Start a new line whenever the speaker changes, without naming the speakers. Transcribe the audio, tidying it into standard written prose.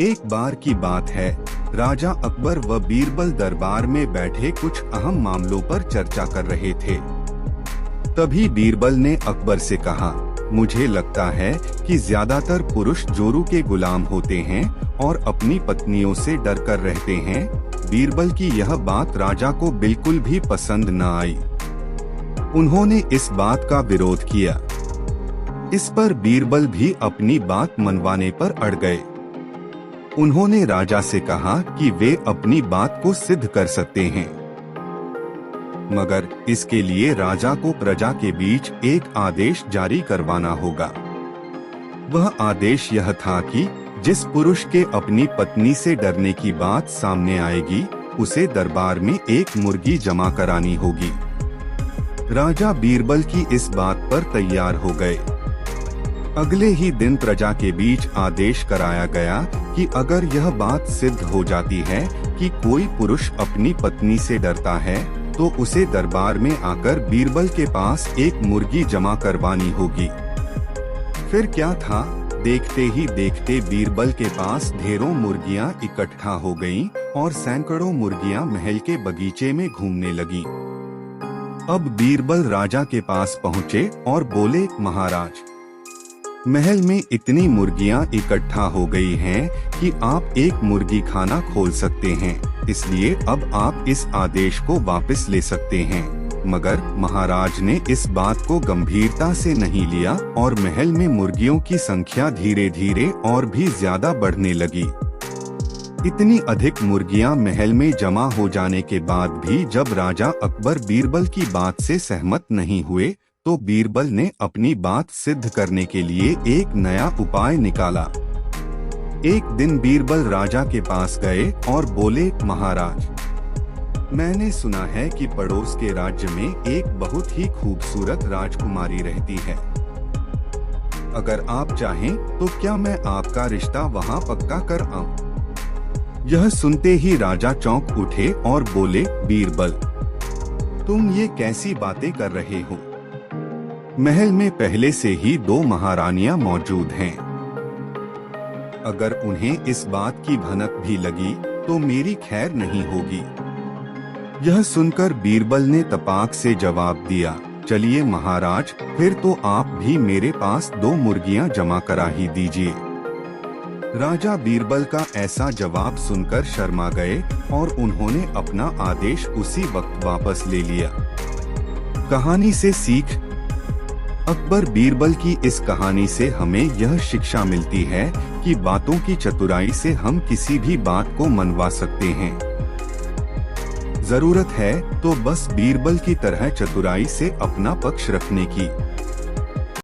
एक बार की बात है, राजा अकबर व बीरबल दरबार में बैठे कुछ अहम मामलों पर चर्चा कर रहे थे। तभी बीरबल ने अकबर से कहा, मुझे लगता है कि ज्यादातर पुरुष जोरू के गुलाम होते हैं और अपनी पत्नियों से डर कर रहते हैं। बीरबल की यह बात राजा को बिल्कुल भी पसंद न आई। उन्होंने इस बात का विरोध किया। इस पर बीरबल भी अपनी बात मनवाने पर अड़ गए। उन्होंने राजा से कहा कि वे अपनी बात को सिद्ध कर सकते हैं, मगर इसके लिए राजा को प्रजा के बीच एक आदेश जारी करवाना होगा। वह आदेश यह था कि जिस पुरुष के अपनी पत्नी से डरने की बात सामने आएगी, उसे दरबार में एक मुर्गी जमा करानी होगी। राजा बीरबल की इस बात पर तैयार हो गए। अगले ही दिन प्रजा के बीच आदेश कराया गया कि अगर यह बात सिद्ध हो जाती है कि कोई पुरुष अपनी पत्नी से डरता है, तो उसे दरबार में आकर बीरबल के पास एक मुर्गी जमा करवानी होगी। फिर क्या था, देखते ही देखते बीरबल के पास ढेरों मुर्गियां इकट्ठा हो गईं और सैकड़ों मुर्गियां महल के बगीचे में घूमने लगीं। अब बीरबल राजा के पास पहुँचे और बोले, महाराज, महल में इतनी मुर्गियां इकट्ठा हो गई हैं कि आप एक मुर्गी खाना खोल सकते हैं, इसलिए अब आप इस आदेश को वापस ले सकते हैं। मगर महाराज ने इस बात को गंभीरता से नहीं लिया और महल में मुर्गियों की संख्या धीरे धीरे और भी ज्यादा बढ़ने लगी। इतनी अधिक मुर्गियां महल में जमा हो जाने के बाद भी जब राजा अकबर बीरबल की बात से सहमत नहीं हुए, तो बीरबल ने अपनी बात सिद्ध करने के लिए एक नया उपाय निकाला। एक दिन बीरबल राजा के पास गए और बोले, महाराज, मैंने सुना है कि पड़ोस के राज्य में एक बहुत ही खूबसूरत राजकुमारी रहती है। अगर आप चाहें तो क्या मैं आपका रिश्ता वहां पक्का कर आऊं? यह सुनते ही राजा चौंक उठे और बोले, बीरबल, तुम ये कैसी बातें कर रहे हो? महल में पहले से ही 2 महारानियां मौजूद हैं। अगर उन्हें इस बात की भनक भी लगी तो मेरी खैर नहीं होगी। यह सुनकर बीरबल ने तपाक से जवाब दिया, चलिए महाराज, फिर तो आप भी मेरे पास 2 मुर्गियां जमा करा ही दीजिए। राजा बीरबल का ऐसा जवाब सुनकर शर्मा गए और उन्होंने अपना आदेश उसी वक्त वापस ले लिया। कहानी से सीख। अकबर बीरबल की इस कहानी से हमें यह शिक्षा मिलती है कि बातों की चतुराई से हम किसी भी बात को मनवा सकते हैं। जरूरत है तो बस बीरबल की तरह चतुराई से अपना पक्ष रखने की।